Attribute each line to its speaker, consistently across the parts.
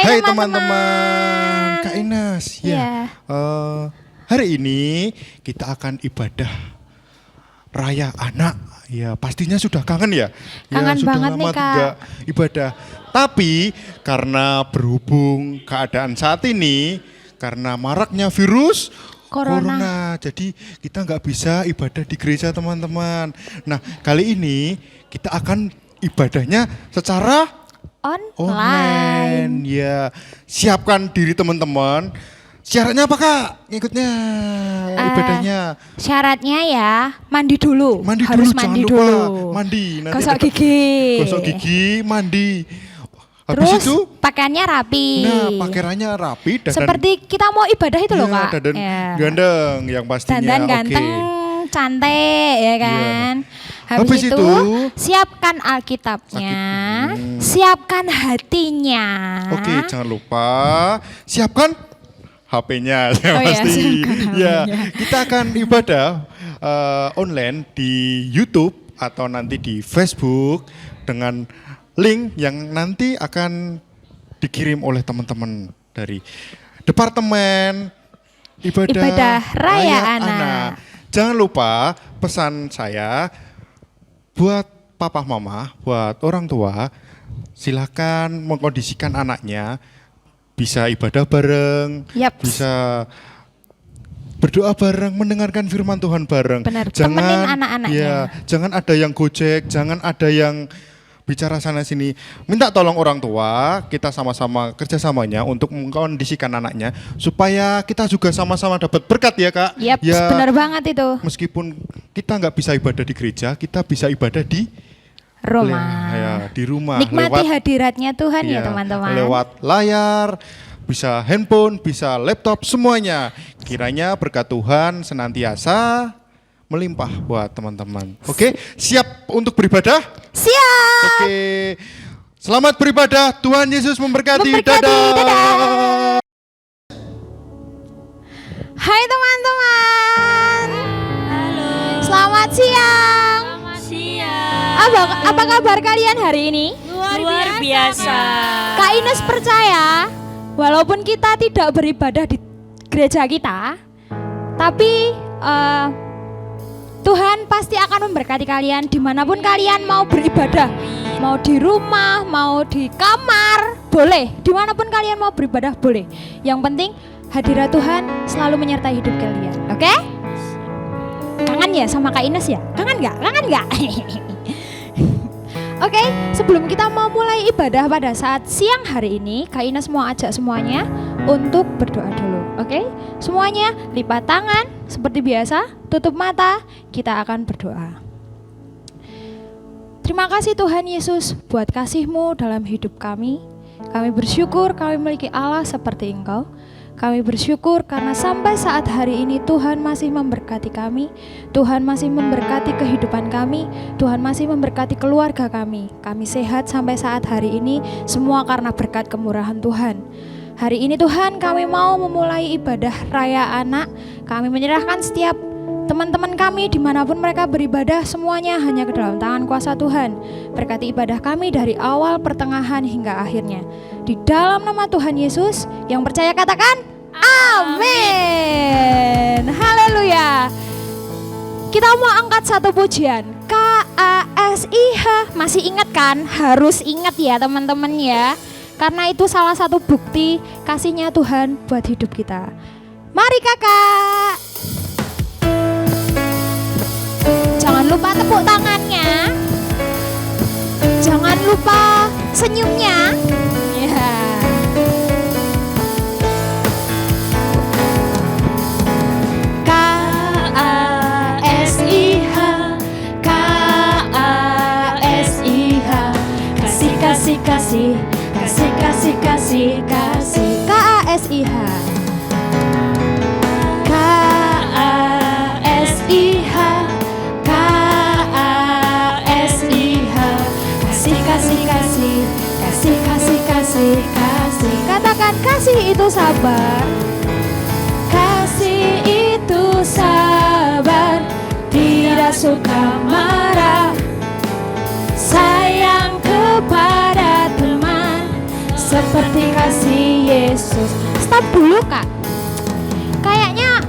Speaker 1: Hai teman-teman, Kak Ines. Ya, hari ini kita akan ibadah Raya Anak. Ya, pastinya sudah kangen ya.
Speaker 2: Kangen
Speaker 1: sudah
Speaker 2: banget
Speaker 1: lama
Speaker 2: nih, Kak.
Speaker 1: tidak ibadah. Tapi karena berhubung keadaan saat ini, karena maraknya virus Corona, jadi kita nggak bisa ibadah di gereja teman-teman. Nah, kali ini kita akan ibadahnya secara online. Ya, siapkan diri teman-teman. Syaratnya apa Kak? Ngikutnya ibadahnya.
Speaker 2: Syaratnya ya mandi dulu. Harus
Speaker 1: Jangan
Speaker 2: mandi
Speaker 1: lupa
Speaker 2: dulu.
Speaker 1: mandi. Nanti
Speaker 2: Gosok gigi.
Speaker 1: Gosok gigi, mandi. Habis
Speaker 2: Terus
Speaker 1: itu
Speaker 2: pakaiannya rapi.
Speaker 1: nah, pakaiannya rapi dan
Speaker 2: seperti kita mau ibadah itu loh Kak.
Speaker 1: dandan
Speaker 2: Ya.
Speaker 1: gandeng yang pastinya.
Speaker 2: Dandan ganteng, cantik ya kan. Habis itu siapkan Alkitabnya, siapkan hatinya.
Speaker 1: Oke, jangan lupa siapkan HP-nya yang
Speaker 2: Oh iya,
Speaker 1: pasti.
Speaker 2: siapkan
Speaker 1: Ya,
Speaker 2: HP-nya.
Speaker 1: kita akan ibadah online di YouTube atau nanti di Facebook dengan link yang nanti akan dikirim oleh teman-teman dari Departemen Ibadah
Speaker 2: Raya Anak.
Speaker 1: Jangan lupa pesan saya buat papa mama, buat orang tua, silakan mengkondisikan anaknya bisa ibadah bareng,
Speaker 2: Yaps.
Speaker 1: bisa berdoa bareng, mendengarkan firman Tuhan bareng.
Speaker 2: Benar, temenin anak-anaknya.
Speaker 1: Ya, jangan ada yang gojek, jangan ada yang bicara sana sini. Minta tolong orang tua, kita sama-sama kerjasamanya untuk mengkondisikan anaknya supaya kita juga sama-sama dapat berkat ya Kak.
Speaker 2: Yap,
Speaker 1: Ya,
Speaker 2: benar banget itu.
Speaker 1: meskipun kita nggak bisa ibadah di gereja, kita bisa ibadah di
Speaker 2: Rumah.
Speaker 1: ya, di rumah.
Speaker 2: Nikmati hadiratnya Tuhan ya teman-teman.
Speaker 1: Lewat layar, bisa handphone, bisa laptop, semuanya. Kiranya berkat Tuhan senantiasa melimpah buat teman-teman. Oke, siap untuk beribadah?
Speaker 2: Siap.
Speaker 1: Oke, selamat beribadah. Tuhan Yesus memberkati.
Speaker 2: Memberkati.
Speaker 1: Dadah.
Speaker 2: Dadah. Hai teman-teman.
Speaker 3: Halo.
Speaker 2: Selamat siang.
Speaker 3: Selamat siang.
Speaker 2: Apa kabar kalian hari ini?
Speaker 3: Luar biasa.
Speaker 2: Kak Ines percaya, walaupun kita tidak beribadah di gereja kita, tapi Tuhan pasti akan memberkati kalian dimanapun kalian mau beribadah. Mau di rumah, mau di kamar, boleh. Dimanapun kalian mau beribadah, boleh. Yang penting hadirat Tuhan selalu menyertai hidup kalian. Oke? Kangen ya sama Kak Ines ya? Kangen nggak? Kangen nggak? Oke, sebelum kita mau mulai ibadah pada saat siang hari ini, Kak Ines mau ajak semuanya untuk berdoa dulu. Oke, semuanya lipat tangan seperti biasa, tutup mata, kita akan berdoa. Terima kasih Tuhan Yesus buat kasih-Mu dalam hidup kami. Kami bersyukur kami memiliki Allah seperti Engkau. Kami bersyukur karena sampai saat hari ini Tuhan masih memberkati kami. Tuhan masih memberkati kehidupan kami. Tuhan masih memberkati keluarga kami. Kami sehat sampai saat hari ini, semua karena berkat kemurahan Tuhan. Hari ini Tuhan kami mau memulai ibadah Raya Anak. Kami menyerahkan setiap teman-teman kami dimanapun mereka beribadah, semuanya hanya ke dalam tangan kuasa Tuhan. Berkati ibadah kami dari awal, pertengahan hingga akhirnya. Di dalam nama Tuhan Yesus, yang percaya katakan amin. Haleluya. Kita mau angkat satu pujian, KASIH. Masih ingat kan? Harus ingat ya teman-teman ya. Karena itu salah satu bukti kasihnya Tuhan buat hidup kita. Mari kakak. Jangan lupa tepuk tangannya. Jangan lupa senyumnya. Ya.
Speaker 3: KASIH, KASIH, kasih kasih kasih, kasih kasih kasih kasih.
Speaker 2: KASIH.
Speaker 3: KASIH, KASIH, kasih kasih kasih, kasih kasih kasih kasih.
Speaker 2: Katakan kasih itu sabar.
Speaker 3: Kasih itu sabar, tidak suka marah, sayang kepada teman seperti kasih
Speaker 2: Yesus. Stop dulu Kak. Kayaknya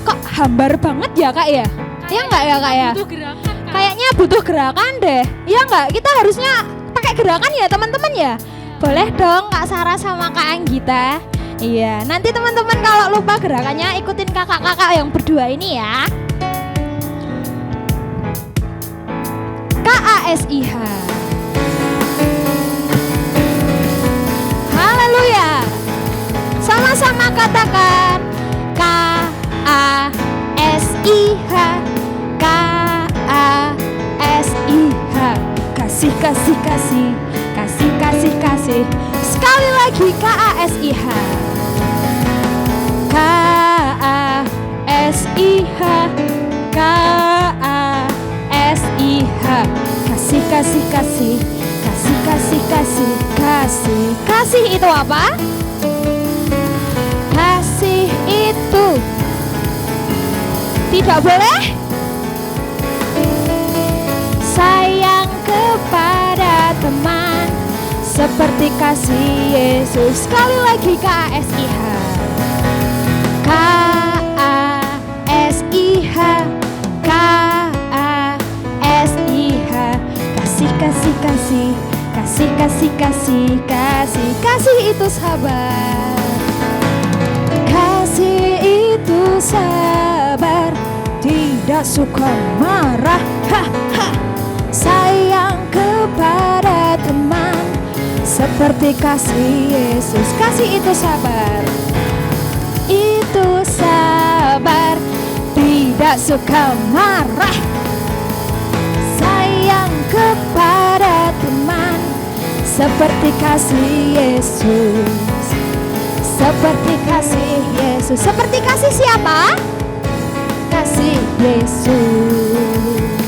Speaker 2: kok hambar banget ya Kak ya? Iya enggak ya Kak ya?
Speaker 3: Butuh gerakan Kak.
Speaker 2: Kayaknya butuh gerakan deh. Iya enggak? Kita harusnya pakai gerakan ya teman-teman ya? Boleh dong Kak Sarah sama Kak Anggita. Iya, nanti teman-teman kalau lupa gerakannya ikutin kakak-kakak yang berdua ini ya. KASIH. Haleluya. Sama-sama katakan KASIH. KASIH. Kasih, kasih, kasih. Kasih, kasih, kasih. Sekali lagi KASIH. KASIH. KASIH. Kasih, kasih, kasih. Kasih, kasih, kasih. Kasih. Kasih itu apa? Kasih itu tidak boleh sayang kepada teman seperti kasih Yesus. Sekali lagi KASIH. KASIH. KASIH. Kasih, kasih, kasih. Kasih, kasih, kasih. Kasih, kasih itu sabar. Kasih itu sabar, tidak suka marah. Ha, ha. Sayang kepada teman seperti kasih Yesus. Kasih itu sabar. Itu sabar, tidak suka marah. Sayang kepada teman seperti kasih Yesus. Seperti kasih Yesus. Seperti kasih siapa? Kasih Yesus.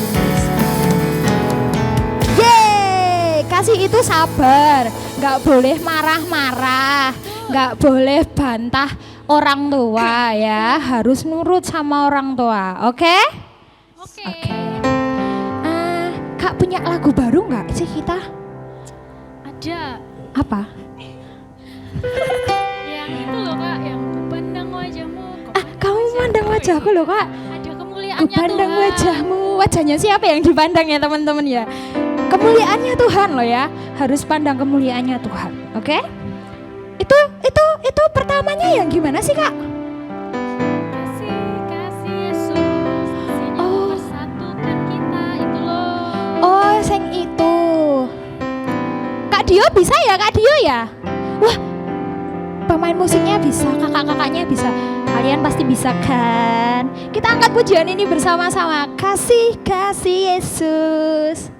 Speaker 2: Yeay, kasih itu sabar. Gak boleh marah-marah, gak boleh bantah orang tua ya. Harus nurut sama orang tua, oke?
Speaker 3: Oke.
Speaker 2: Kak punya lagu baru gak sih kita?
Speaker 3: Ada
Speaker 2: Apa?
Speaker 3: yang itu loh Kak, yang kupandang wajahmu.
Speaker 2: Kamu memandang wajahku loh Kak.
Speaker 3: Ada kemuliaannya
Speaker 2: Kupandang
Speaker 3: Tuhan.
Speaker 2: wajahmu. Wajahnya siapa yang dipandang ya teman-teman ya? Kemuliaannya Tuhan loh ya. Harus pandang kemuliaannya Tuhan. Oke? Itu pertamanya yang gimana sih Kak?
Speaker 3: Kasih, kasih Yesus. Kasihnya mempersatukan kita itu loh.
Speaker 2: Oh, sing itu. Kak Dio bisa ya Kak Dio ya? Wah, pemain musiknya bisa, kakak-kakaknya bisa. Kalian pasti bisa kan? Kita angkat pujian ini bersama-sama. Kasih, kasih Yesus.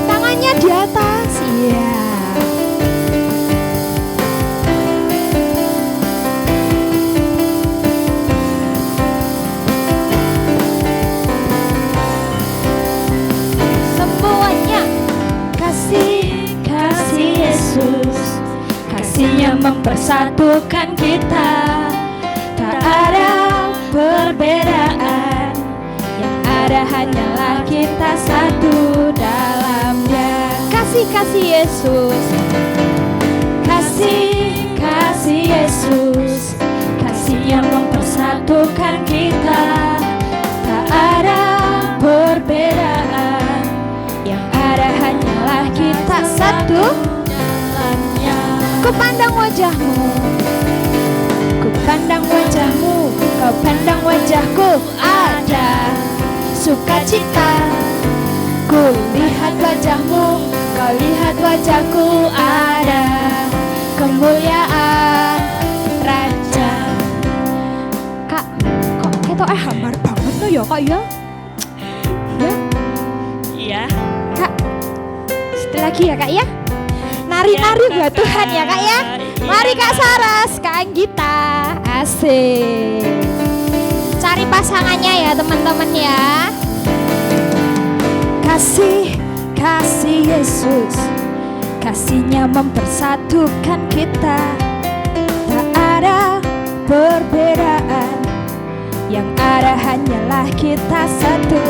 Speaker 2: Tangannya di atas, iya. Semuanya kasih, kasih Yesus. Kasihnya mempersatukan kita. Tak ada perbedaan, yang ada hanyalah kita satu dalamnya. Kasih, kasih Yesus. Kasih, kasih Yesus. Kasihnya mempersatukan kita. Tak ada perbedaan, yang ada hanyalah kita satu dalamnya. Ku pandang wajahmu, ku pandang wajahmu, kau pandang wajahku, ada sukacita. Ku lihat wajahmu, kau lihat wajahku, ada kemuliaan Raja. Kak, kok kita hambar banget tuh ya Kak ya? Ya?
Speaker 3: Iya.
Speaker 2: Kak, setelah lagi ya Kak ya? Nari-nari buat Tuhan ya Kak ya. Mari Kak Saras, Kak Anggita, asik. Cari pasangannya ya teman-teman ya. Kasih, kasih Yesus. Kasihnya mempersatukan kita. Tak ada perbedaan, yang ada hanyalah kita satu.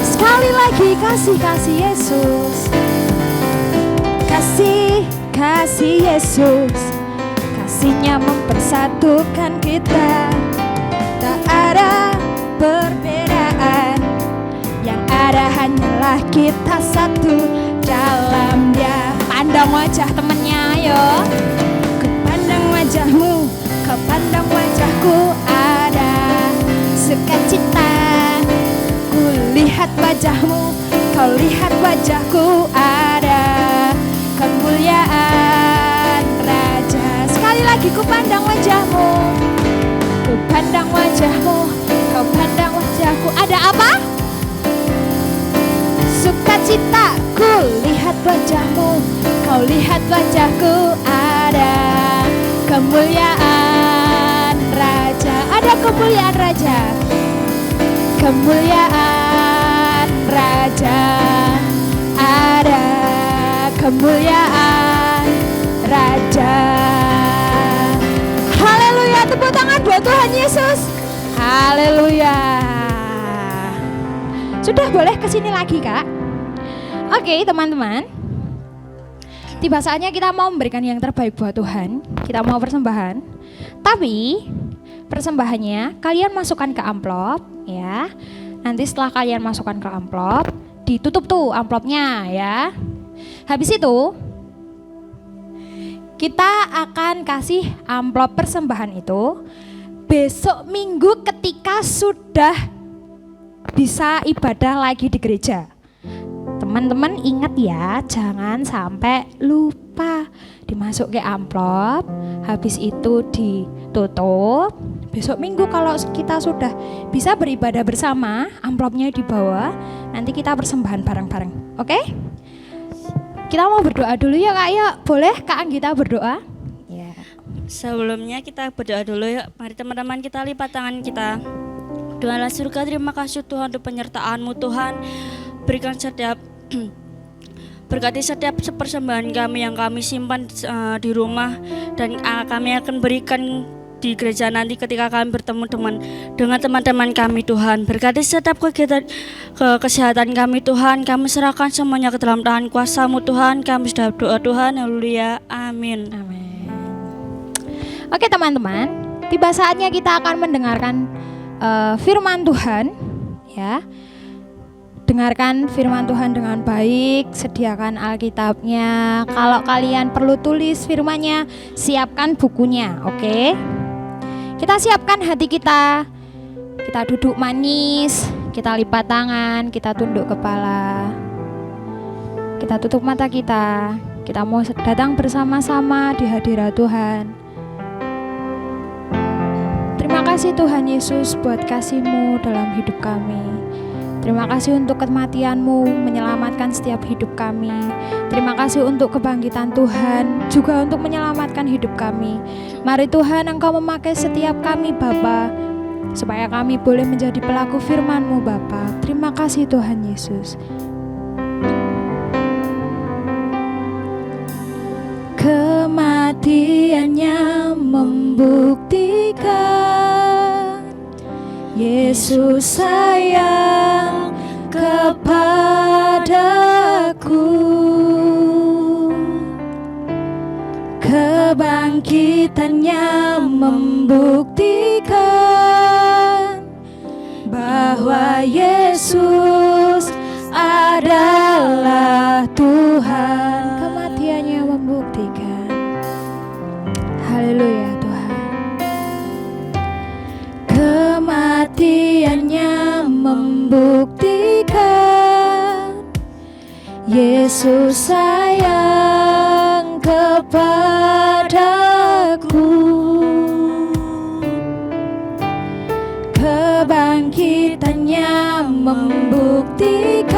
Speaker 2: Sekali lagi kasih, kasih Yesus. Kasih Yesus, kasihnya mempersatukan kita. Tak ada perbedaan, yang ada hanyalah kita satu dalam Dia. Pandang wajah temennya, ayo. Ku pandang wajahmu, kau pandang wajahku, ada sukacita. Ku lihat wajahmu, kau lihat wajahku, ada kemuliaan Raja. Sekali lagi, ku pandang wajahmu, ku pandang wajahmu, kau pandang wajahku, ada apa? Sukacita. Ku lihat wajahmu, kau lihat wajahku, ada kemuliaan Raja. Ada kemuliaan Raja, kemuliaan Raja, ada kemuliaan Raja. Haleluya, tepuk tangan buat Tuhan Yesus. Haleluya. Sudah boleh kesini lagi, Kak? Oke, teman-teman. Tiba saatnya kita mau memberikan yang terbaik buat Tuhan. Kita mau persembahan. Tapi persembahannya kalian masukkan ke amplop, ya. Nanti setelah kalian masukkan ke amplop, ditutup tuh amplopnya, ya. Habis itu kita akan kasih amplop persembahan itu besok minggu ketika sudah bisa ibadah lagi di gereja. Teman-teman ingat ya, jangan sampai lupa dimasuk ke amplop, habis itu ditutup. Besok minggu kalau kita sudah bisa beribadah bersama, amplopnya dibawa, nanti kita persembahan bareng-bareng. Oke? Kita mau berdoa dulu ya Kak, ya. Boleh Kak Anggita berdoa? Ya.
Speaker 3: Sebelumnya kita berdoa dulu ya. Mari teman-teman kita lipat tangan kita. Tuhan Allah surga, terima kasih Tuhan untuk penyertaan-Mu Tuhan. Berikan setiap berkati setiap persembahan kami yang kami simpan di rumah, dan kami akan berikan di gereja nanti ketika kami bertemu dengan teman-teman kami Tuhan. Berkati setiap kegiatan kesehatan kami Tuhan. Kami serahkan semuanya ke dalam tangan kuasa-Mu Tuhan. Kami sudah berdoa Tuhan. Haleluya. Amin.
Speaker 2: Amin. Oke teman-teman, tiba saatnya kita akan mendengarkan firman Tuhan, ya. Dengarkan firman Tuhan dengan baik, sediakan Alkitabnya. Kalau kalian perlu tulis firmannya, siapkan bukunya, oke? Kita siapkan hati kita. Kita duduk manis, kita lipat tangan, kita tunduk kepala. Kita tutup mata kita. Kita mau datang bersama-sama di hadirat Tuhan. Terima kasih Tuhan Yesus buat kasih-Mu dalam hidup kami. Terima kasih untuk kematian-Mu menyelamatkan setiap hidup kami. Terima kasih untuk kebangkitan Tuhan juga untuk menyelamatkan hidup kami. Mari Tuhan Engkau memakai setiap kami Bapa, supaya kami boleh menjadi pelaku firman-Mu Bapa. Terima kasih Tuhan Yesus. Kematiannya membuktikan Yesus sayang kepadaku. Kebangkitannya membuktikan bahwa Yesus adalah Tuhan. Kematiannya membuktikan. Haleluya Tuhan. Kematiannya membuktikan Yesus sayang kepadaku. Kebangkitannya membuktikan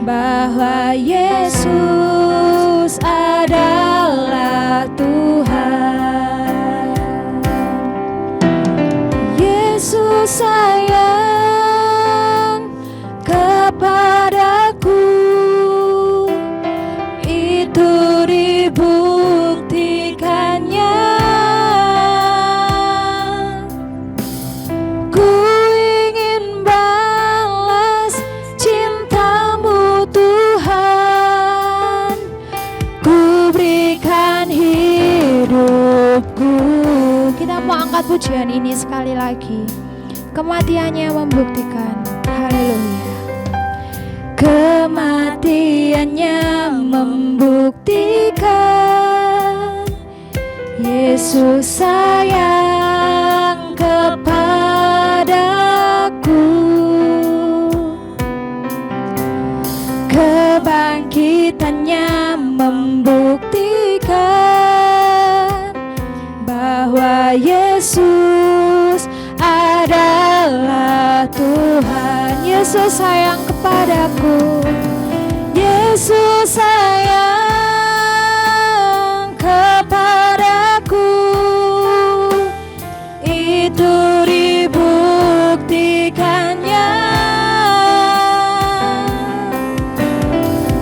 Speaker 2: bahwa Yesus adalah Tuhan. Yesus sayang kepadaku, itu dibuktikannya. Ku ingin balas cinta-Mu Tuhan. mau angkat pujian ini sekali lagi. Kematiannya membuktikan. Haleluya. Kematiannya membuktikan Yesus sayang kepadaku. Kebangkitannya membuktikan bahwa Yesus adalah Tuhan. Yesus sayang kepadaku. Yesus sayang kepadaku. Itu dibuktikannya.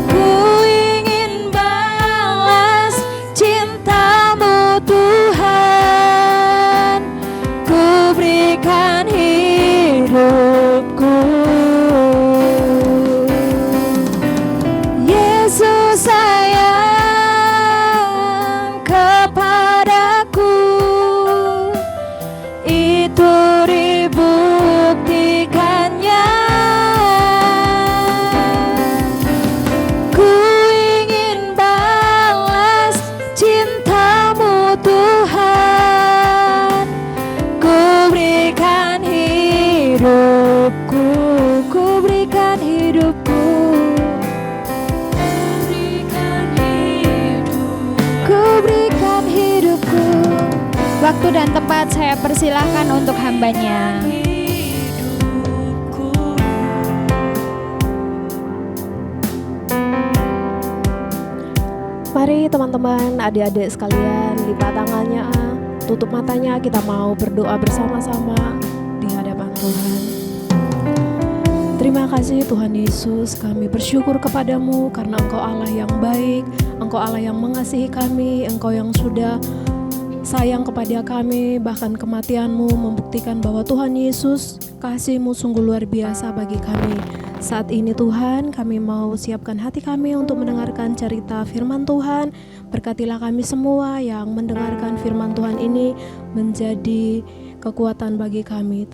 Speaker 2: Ku ingin balas cintamu Tuhan. Ku berikan hidupku. Yesus sayang kepadaku. Itu dibuktikannya. Ku ingin balas cintamu Tuhan. Ku berikan hidupku. Ku berikan hidupku. Ku berikan hidupku. Waktu dan tempat saya persilahkan untuk hambanya.
Speaker 4: Mari teman-teman, adik-adik sekalian, lipat tangannya, tutup matanya, kita mau berdoa bersama-sama di hadapan Tuhan. Terima kasih Tuhan Yesus, kami bersyukur kepadamu karena Engkau Allah yang baik, Engkau Allah yang mengasihi kami, Engkau yang sudah sayang kepada kami, bahkan kematian-Mu membuktikan bahwa Tuhan Yesus, kasih-Mu sungguh luar biasa bagi kami. Saat ini Tuhan, kami mau siapkan hati kami untuk mendengarkan cerita firman Tuhan. Berkatilah kami semua yang mendengarkan firman Tuhan ini menjadi kekuatan bagi kami.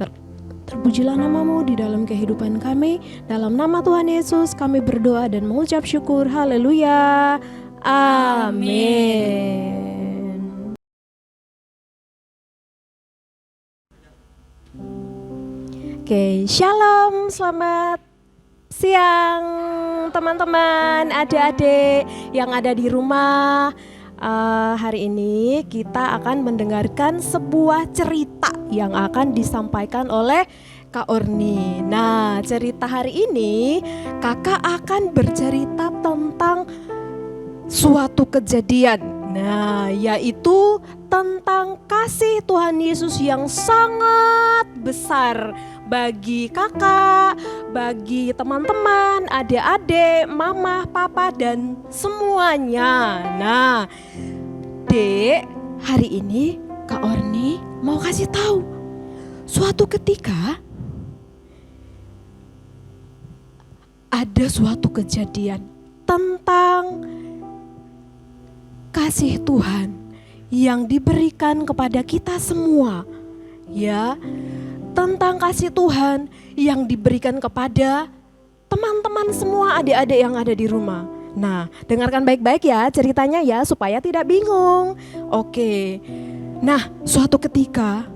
Speaker 4: Terpujilah nama-Mu di dalam kehidupan kami. Dalam nama Tuhan Yesus kami berdoa dan mengucap syukur. Haleluya. Amin. Oke, shalom, selamat siang teman-teman, adik-adik yang ada di rumah. Hari ini kita akan mendengarkan sebuah cerita yang akan disampaikan oleh Kak Orni. Nah, cerita hari ini kakak akan bercerita tentang suatu kejadian. Nah, yaitu tentang kasih Tuhan Yesus yang sangat besar bagi kakak, bagi teman-teman, adik-adik, mama, papa, dan semuanya. Nah, Dek, hari ini Kak Orni mau kasih tahu. Suatu ketika ada suatu kejadian tentang kasih Tuhan yang diberikan kepada kita semua, ya, tentang kasih Tuhan yang diberikan kepada teman-teman semua, adik-adik yang ada di rumah. Nah, dengarkan baik-baik ya ceritanya ya, supaya tidak bingung. Oke. Nah, suatu ketika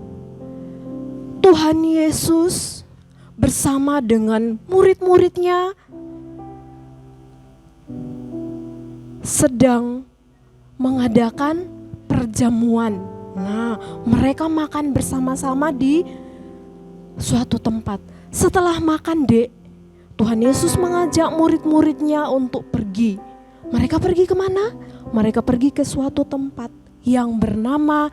Speaker 4: Tuhan Yesus bersama dengan murid-muridnya sedang mengadakan perjamuan. Nah, mereka makan bersama-sama di suatu tempat. Setelah makan, Dek, Tuhan Yesus mengajak murid-muridnya untuk pergi. Mereka pergi kemana? Mereka pergi ke suatu tempat yang bernama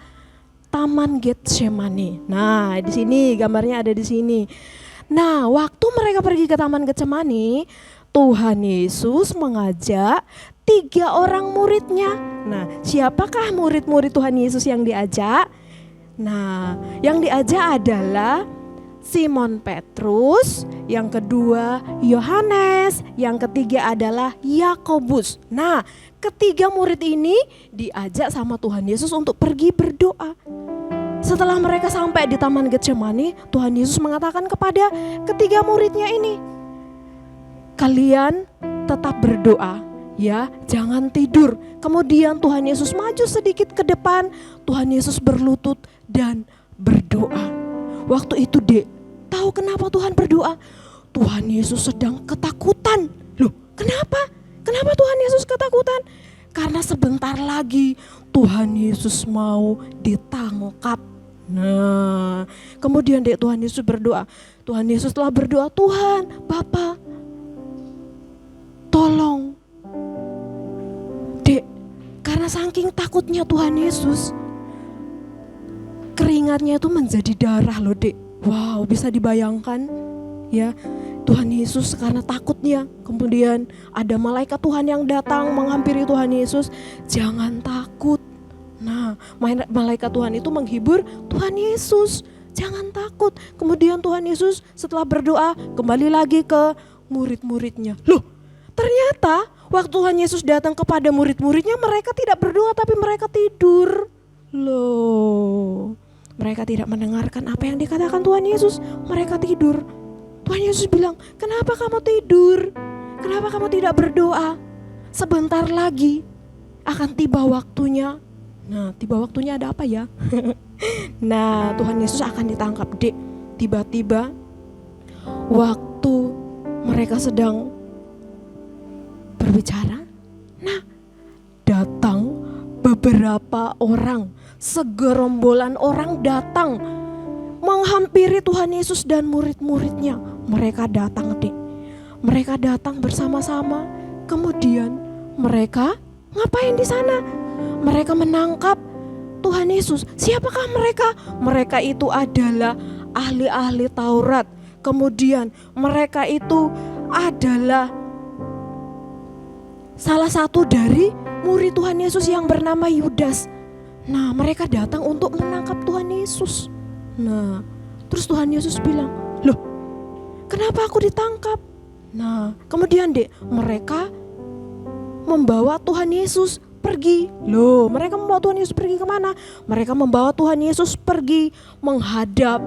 Speaker 4: Taman Getsemani. Nah, di sini gambarnya ada di sini. Nah, waktu mereka pergi ke Taman Getsemani, Tuhan Yesus mengajak 3 orang muridnya. Nah, siapakah murid-murid Tuhan Yesus yang diajak? Nah, yang diajak adalah Simon Petrus, yang kedua Yohanes, yang ketiga adalah Yakobus. Nah, ketiga murid ini diajak sama Tuhan Yesus untuk pergi berdoa. Setelah mereka sampai di Taman Getsemani, Tuhan Yesus mengatakan kepada ketiga muridnya ini, kalian tetap berdoa ya, jangan tidur. Kemudian Tuhan Yesus maju sedikit ke depan, Tuhan Yesus berlutut dan berdoa. Waktu itu Dek, tahu kenapa Tuhan berdoa? Tuhan Yesus sedang ketakutan. Loh, kenapa? Kenapa Tuhan Yesus ketakutan? Karena sebentar lagi Tuhan Yesus mau ditangkap. Nah, kemudian Dek, Tuhan Yesus berdoa. Tuhan Yesus telah berdoa, Tuhan, Bapa, tolong. Dek, karena saking takutnya Tuhan Yesus, keringatnya itu menjadi darah loh Dek. Wow, bisa dibayangkan ya. Tuhan Yesus karena takutnya, kemudian ada malaikat Tuhan yang datang menghampiri Tuhan Yesus, jangan takut. Nah, malaikat Tuhan itu menghibur Tuhan Yesus, jangan takut. Kemudian Tuhan Yesus setelah berdoa kembali lagi ke murid-muridnya. Loh, ternyata waktu Tuhan Yesus datang kepada murid-muridnya, mereka tidak berdoa tapi mereka tidur. Loh, mereka tidak mendengarkan apa yang dikatakan Tuhan Yesus, mereka tidur. Tuhan Yesus bilang, kenapa kamu tidur? Kenapa kamu tidak berdoa? Sebentar lagi akan tiba waktunya. Nah, tiba waktunya ada apa ya? Nah, Tuhan Yesus akan ditangkap Dek. Tiba-tiba waktu mereka sedang berbicara, nah datang beberapa orang, segerombolan orang datang menghampiri Tuhan Yesus dan murid-muridnya. Mereka datang Dek, mereka datang bersama-sama. Kemudian mereka ngapain di sana? Mereka menangkap Tuhan Yesus. Siapakah mereka? Mereka itu adalah ahli-ahli Taurat. Kemudian mereka itu adalah salah satu dari murid Tuhan Yesus yang bernama Yudas. Nah, mereka datang untuk menangkap Tuhan Yesus. Nah, terus Tuhan Yesus bilang, loh, kenapa aku ditangkap? Nah, kemudian Dek, mereka membawa Tuhan Yesus pergi. Loh, mereka membawa Tuhan Yesus pergi kemana? Mereka membawa Tuhan Yesus pergi menghadap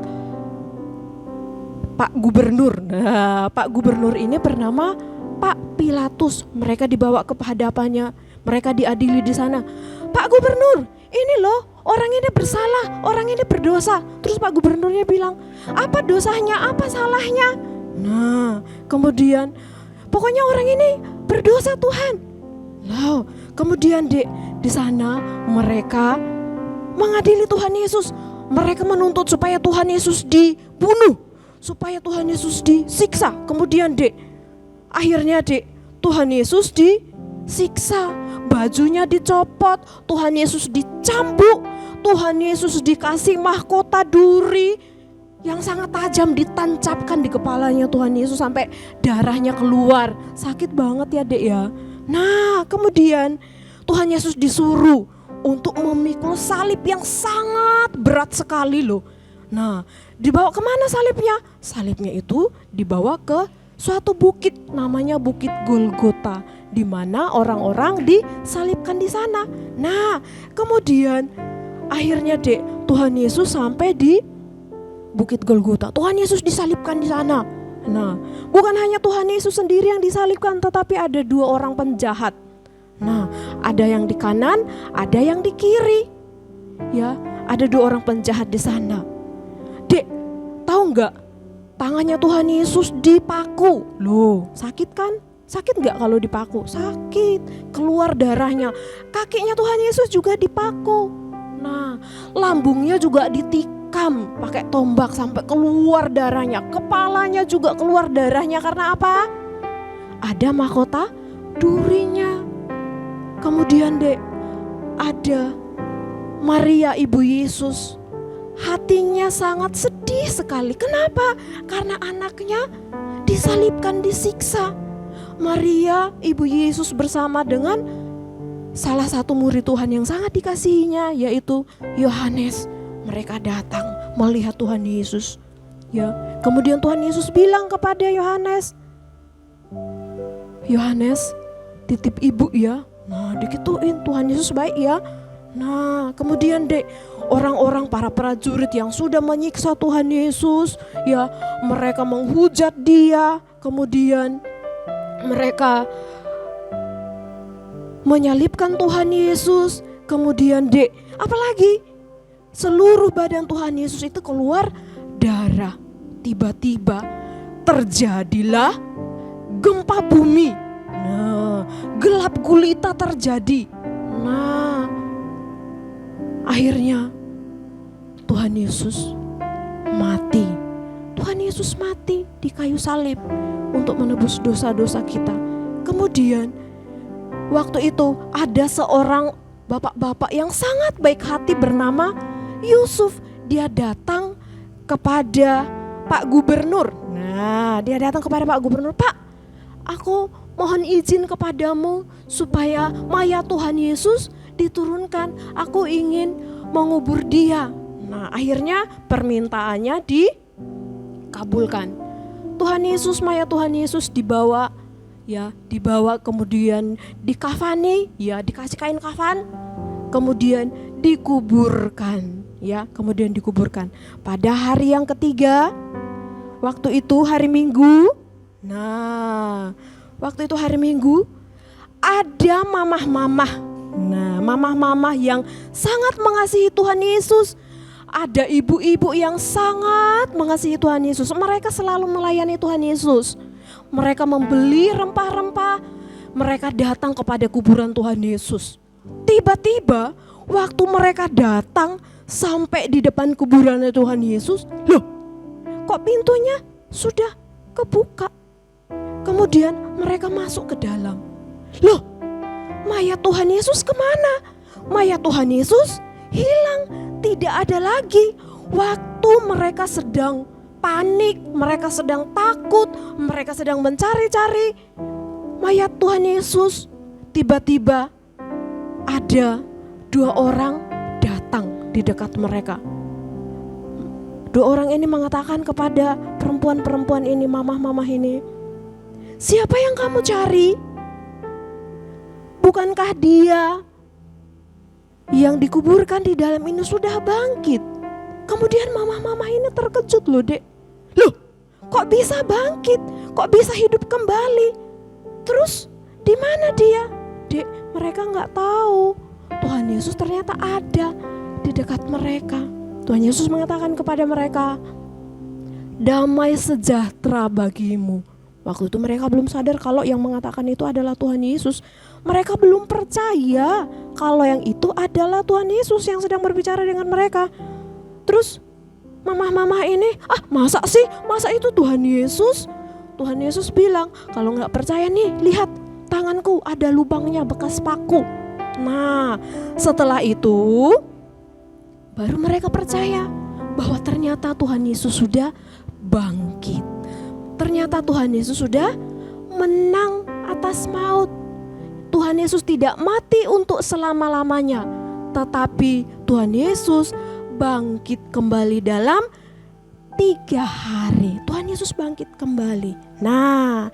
Speaker 4: Pak Gubernur. Nah, Pak Gubernur ini bernama Pak Pilatus. Mereka dibawa ke hadapannya, mereka diadili di sana. Pak Gubernur, ini loh, orang ini bersalah, orang ini berdosa. Terus Pak Gubernurnya bilang, apa dosanya, apa salahnya? Nah, kemudian pokoknya orang ini berdosa Tuhan. Loh, kemudian Dek, di sana mereka mengadili Tuhan Yesus. Mereka menuntut supaya Tuhan Yesus dibunuh, supaya Tuhan Yesus disiksa. Kemudian Dek, akhirnya Dek, Tuhan Yesus disiksa. Bajunya dicopot, Tuhan Yesus dicambuk, Tuhan Yesus dikasih mahkota duri yang sangat tajam ditancapkan di kepalanya Tuhan Yesus sampai darahnya keluar. Sakit banget ya Dek ya. Nah, kemudian Tuhan Yesus disuruh untuk memikul salib yang sangat berat sekali loh. Nah, dibawa kemana salibnya? Salibnya itu dibawa ke suatu bukit, namanya Bukit Golgota, di mana orang-orang disalibkan di sana. Nah, kemudian akhirnya Dek, Tuhan Yesus sampai di Bukit Golgota. Tuhan Yesus disalibkan di sana. Nah, bukan hanya Tuhan Yesus sendiri yang disalibkan, tetapi ada dua orang penjahat. Nah, ada yang di kanan, ada yang di kiri. Ya, ada dua orang penjahat di sana. Dek, tahu nggak? Tangannya Tuhan Yesus dipaku. Loh, sakit kan? Sakit nggak kalau dipaku? Sakit, keluar darahnya. Kakinya Tuhan Yesus juga dipaku. Nah, lambungnya juga ditikam pakai tombak sampai keluar darahnya. Kepalanya juga keluar darahnya karena apa? Ada mahkota durinya. Kemudian Dek, ada Maria ibu Yesus. Hatinya sangat sedih sekali. Kenapa? Karena anaknya disalibkan, disiksa. Maria ibu Yesus bersama dengan salah satu murid Tuhan yang sangat dikasihinya, yaitu Yohanes. Mereka datang melihat Tuhan Yesus. Ya, kemudian Tuhan Yesus bilang kepada Yohanes, Yohanes, titip ibu ya. Nah, dikituin, Tuhan Yesus baik ya. Nah, kemudian dek, orang-orang para prajurit yang sudah menyiksa Tuhan Yesus, ya, mereka menghujat dia, kemudian mereka menyalibkan Tuhan Yesus, kemudian dek, apalagi seluruh badan Tuhan Yesus itu keluar darah. Tiba-tiba terjadilah gempa bumi. Nah, gelap gulita terjadi. Nah, akhirnya Tuhan Yesus mati. Tuhan Yesus mati di kayu salib untuk menebus dosa-dosa kita. Kemudian waktu itu ada seorang bapak-bapak yang sangat baik hati bernama Yusuf. Dia datang kepada Pak Gubernur. Nah, dia datang kepada Pak Gubernur, "Pak, aku mohon izin kepadamu supaya mayat Tuhan Yesus diturunkan. Aku ingin mengubur dia." Nah, akhirnya permintaannya dikabulkan. Mayat Tuhan Yesus dibawa, ya, dibawa kemudian dikafani, ya, dikasih kain kafan, kemudian dikuburkan, ya, kemudian dikuburkan. Pada hari yang ketiga, waktu itu hari Minggu. Nah, waktu itu hari Minggu, ada mamah-mamah. Nah, mamah-mamah yang sangat mengasihi Tuhan Yesus. Ada ibu-ibu yang sangat mengasihi Tuhan Yesus. Mereka selalu melayani Tuhan Yesus. Mereka membeli rempah-rempah. Mereka datang kepada kuburan Tuhan Yesus. Tiba-tiba waktu mereka datang sampai di depan kuburan Tuhan Yesus, loh, kok pintunya sudah kebuka? Kemudian mereka masuk ke dalam. Loh, mayat Tuhan Yesus kemana? Mayat Tuhan Yesus hilang, tidak ada lagi. Waktu mereka sedang panik, mereka sedang takut, mereka sedang mencari-cari mayat Tuhan Yesus, tiba-tiba ada 2 orang datang di dekat mereka. 2 orang ini mengatakan kepada perempuan-perempuan ini, mamah-mamah ini, "Siapa yang kamu cari? Bukankah dia yang dikuburkan di dalam ini sudah bangkit?" Kemudian mamah-mamah ini terkejut loh, dek. Loh, kok bisa bangkit? Kok bisa hidup kembali? Terus di mana dia? Dek, mereka nggak tahu. Tuhan Yesus ternyata ada di dekat mereka. Tuhan Yesus mengatakan kepada mereka, "Damai sejahtera bagimu." Waktu itu mereka belum sadar kalau yang mengatakan itu adalah Tuhan Yesus. Mereka belum percaya kalau yang itu adalah Tuhan Yesus yang sedang berbicara dengan mereka. Terus mamah-mamah ini, masa sih? Masa itu Tuhan Yesus? Tuhan Yesus bilang, "Kalau gak percaya nih, lihat tanganku ada lubangnya bekas paku." Nah, setelah itu baru mereka percaya bahwa ternyata Tuhan Yesus sudah bangkit. Ternyata Tuhan Yesus sudah menang atas maut. Tuhan Yesus tidak mati untuk selama-lamanya, tetapi Tuhan Yesus bangkit kembali dalam 3 hari. Tuhan Yesus bangkit kembali. Nah,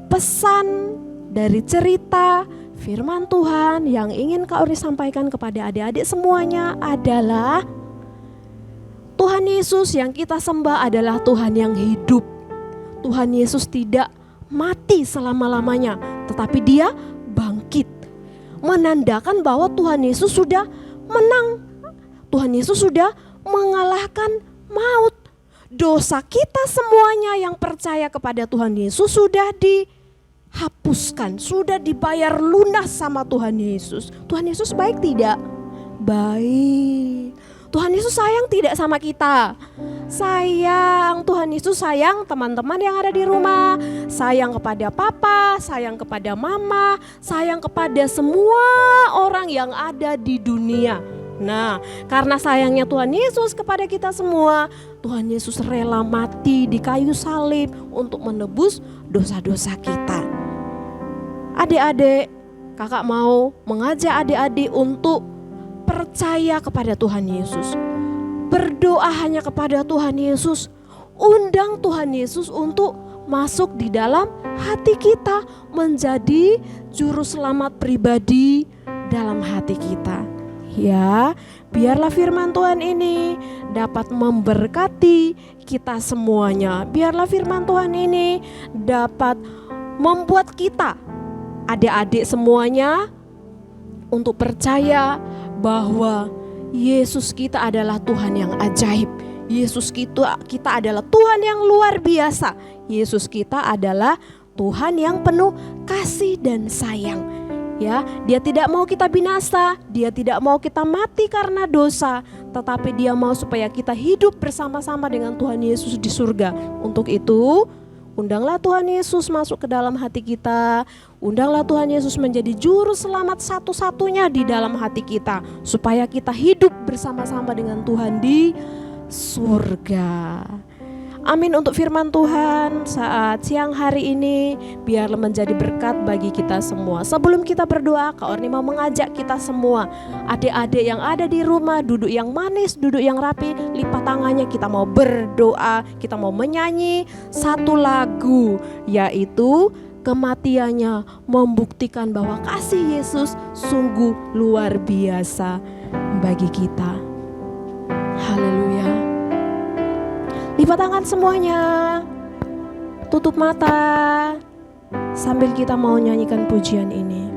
Speaker 4: pesan dari cerita firman Tuhan yang ingin Kak Uri sampaikan kepada adik-adik semuanya adalah Tuhan Yesus yang kita sembah adalah Tuhan yang hidup. Tuhan Yesus tidak mati selama-lamanya, tetapi dia bangkit. Menandakan bahwa Tuhan Yesus sudah menang. Tuhan Yesus sudah mengalahkan maut. Dosa kita semuanya yang percaya kepada Tuhan Yesus sudah dihapuskan, sudah dibayar lunas sama Tuhan Yesus. Tuhan Yesus baik tidak? Baik. Tuhan Yesus sayang tidak sama kita? Sayang. Tuhan Yesus sayang teman-teman yang ada di rumah, sayang kepada papa, sayang kepada mama, sayang kepada semua orang yang ada di dunia. Nah, karena sayangnya Tuhan Yesus kepada kita semua, Tuhan Yesus rela mati di kayu salib untuk menebus dosa-dosa kita. Adik-adik, kakak mau mengajak adik-adik untuk percaya kepada Tuhan Yesus. Berdoa hanya kepada Tuhan Yesus. Undang Tuhan Yesus untuk masuk di dalam hati kita, menjadi juru selamat pribadi dalam hati kita. Ya, biarlah firman Tuhan ini dapat memberkati kita semuanya. Biarlah firman Tuhan ini dapat membuat kita, adik-adik semuanya, untuk percaya bahwa Yesus kita adalah Tuhan yang ajaib. Yesus kita adalah Tuhan yang luar biasa. Yesus kita adalah Tuhan yang penuh kasih dan sayang. Ya, Dia tidak mau kita binasa, Dia tidak mau kita mati karena dosa, tetapi Dia mau supaya kita hidup bersama-sama dengan Tuhan Yesus di surga. Untuk itu, undanglah Tuhan Yesus masuk ke dalam hati kita. Undanglah Tuhan Yesus menjadi juru selamat satu-satunya di dalam hati kita, supaya kita hidup bersama-sama dengan Tuhan di surga. Amin untuk firman Tuhan saat siang hari ini, biarlah menjadi berkat bagi kita semua. Sebelum kita berdoa, Kak Orni mau mengajak kita semua, adik-adik yang ada di rumah, duduk yang manis, duduk yang rapi, lipat tangannya, kita mau berdoa, kita mau menyanyi satu lagu, yaitu kematiannya membuktikan bahwa kasih Yesus sungguh luar biasa bagi kita. Haleluya. Lipat tangan semuanya, tutup mata sambil kita mau nyanyikan pujian ini.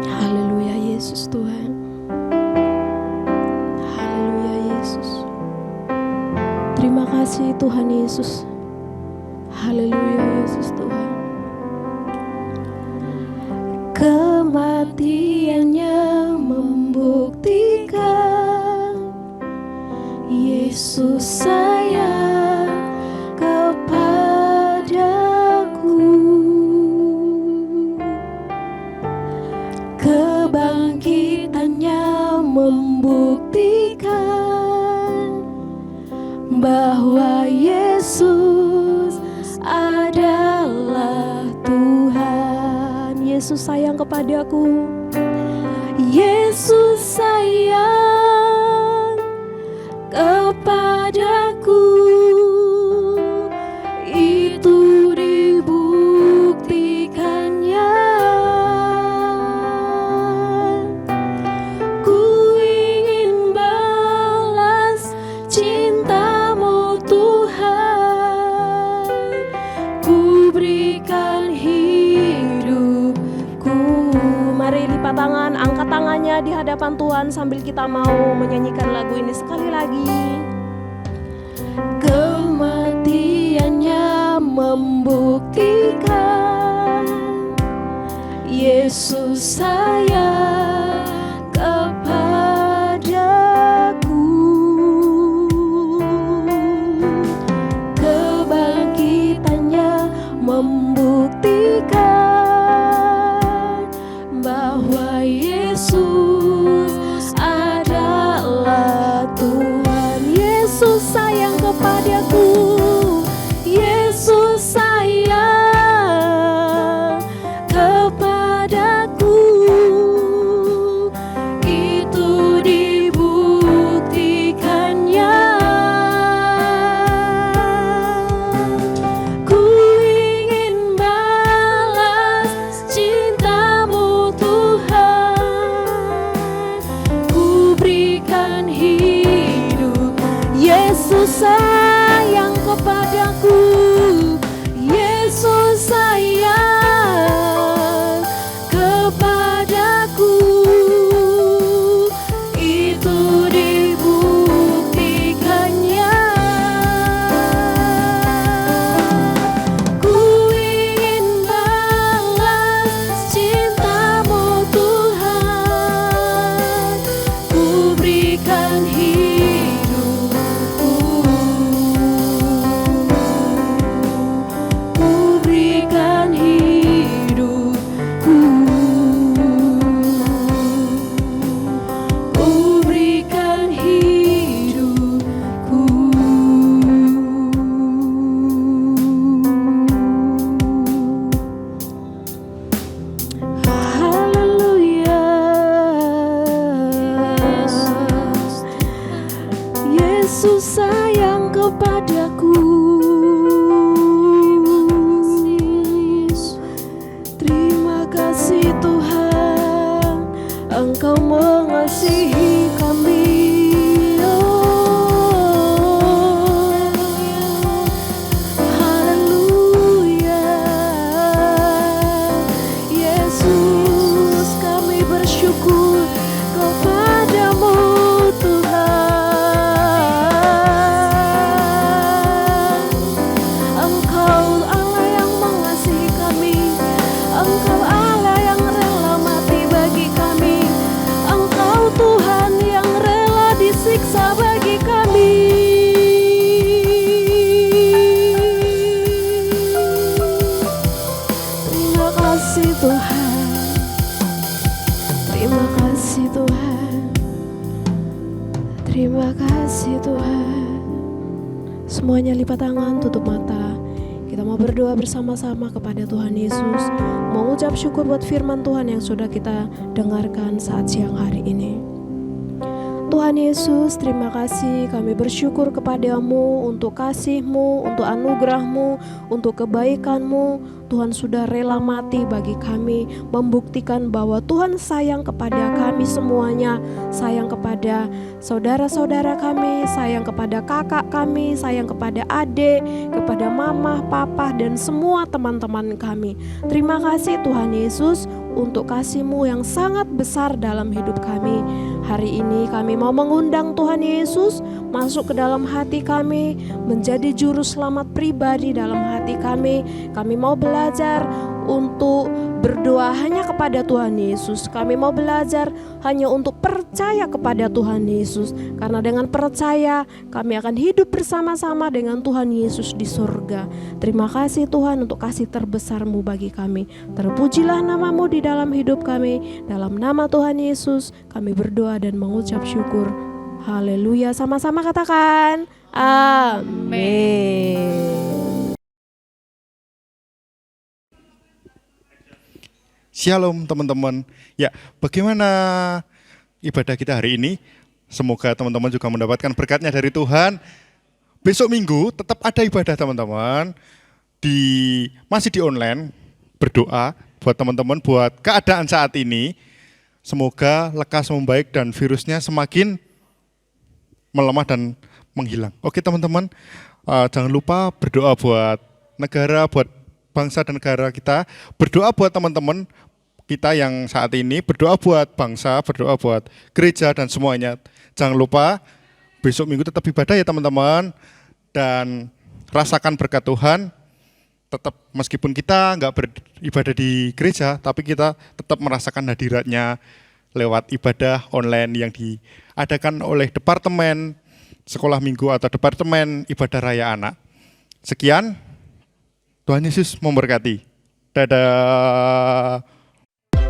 Speaker 4: Haleluya Yesus Tuhan. Haleluya Yesus. Terima kasih Tuhan Yesus. Haleluya Yesus Tuhan. Kematiannya membuktikan Yesus sayang kepadaku. Kebangkitannya membuktikan bahwa Yesus adalah Tuhan. Yesus sayang kepadaku. Yesus sayang kepadaku, itu dibuktikannya. Ku ingin balas cintamu Tuhan, ku berikan hidupku. Mari lipat tangan, angkat tangannya di hadapan Tuhan sambil kita mau menyanyikan lagu ini sekali lagi. Kematiannya membuktikan Yesus sayang kepadaku. Kebangkitannya membuktikan bahwa Yesus adalah Tuhan. Yesus sayang kepadaku. Yesus sayang kepadaku, itu dibuktikannya. Ku ingin balas cintamu Tuhan, ku berikan hidup. Yesus sayang kepadaku. Yesus sayang kepadaku, itu dibuktikannya. Ku ingin balas cintamu Tuhan, ku berikan hidupku, ku berikan hidupku, ku berikan hidupku. Haleluya. Yesus sayang kepadaku. Terima kasih Tuhan. mengasihi kami. Haleluya, Yesus, kami bersyukur kepadamu Tuhan. Engkau Allah yang mengasihi kami, Engkau Allah yang rela mati bagi kami, Engkau Tuhan yang rela disiksa bagi kami. Terima kasih Tuhan, terima kasih Tuhan, terima kasih Tuhan. Semuanya lipat tangan, tutup mata. Kita mau berdoa bersama-sama kepada Tuhan Yesus, mengucap syukur buat firman Tuhan yang sudah kita dengarkan saat siang hari ini. Tuhan Yesus, terima kasih, kami bersyukur kepadamu untuk kasih-Mu, untuk anugerah-Mu, untuk kebaikan-Mu. Tuhan sudah rela mati bagi kami, membuktikan bahwa Tuhan sayang kepada kami semuanya, sayang kepada saudara-saudara kami, sayang kepada kakak kami, sayang kepada adik, kepada mama, papa, dan semua teman-teman kami. Terima kasih Tuhan Yesus untuk kasih-Mu yang sangat besar dalam hidup kami. Hari ini kami mau mengundang Tuhan Yesus masuk ke dalam hati kami, menjadi juru selamat pribadi dalam hati kami. Kami mau belajar untuk berdoa hanya kepada Tuhan Yesus. Kami mau belajar hanya untuk percaya kepada Tuhan Yesus, karena dengan percaya kami akan hidup bersama-sama dengan Tuhan Yesus di surga. Terima kasih Tuhan untuk kasih terbesar-Mu bagi kami. Terpujilah nama-Mu di dalam hidup kami. Dalam nama Tuhan Yesus kami berdoa dan mengucap syukur. Haleluya, sama-sama katakan amin.
Speaker 1: Shalom teman-teman. Ya, bagaimana ibadah kita hari ini? Semoga teman-teman juga mendapatkan berkatnya dari Tuhan. Besok Minggu tetap ada ibadah teman-teman. Masih di online, berdoa buat teman-teman, buat keadaan saat ini. Semoga lekas membaik dan virusnya semakin melemah dan menghilang. Oke teman-teman, jangan lupa berdoa buat negara, buat bangsa dan negara kita. Berdoa buat teman-teman kita yang saat ini, berdoa buat bangsa, berdoa buat gereja dan semuanya. Jangan lupa besok Minggu tetap ibadah ya teman-teman. Dan rasakan berkat Tuhan. Tetap meskipun kita nggak beribadah di gereja, tapi kita tetap merasakan hadiratnya lewat ibadah online yang diadakan oleh Departemen Sekolah Minggu atau Departemen Ibadah Raya Anak. Sekian, Tuhan Yesus memberkati. Dadah.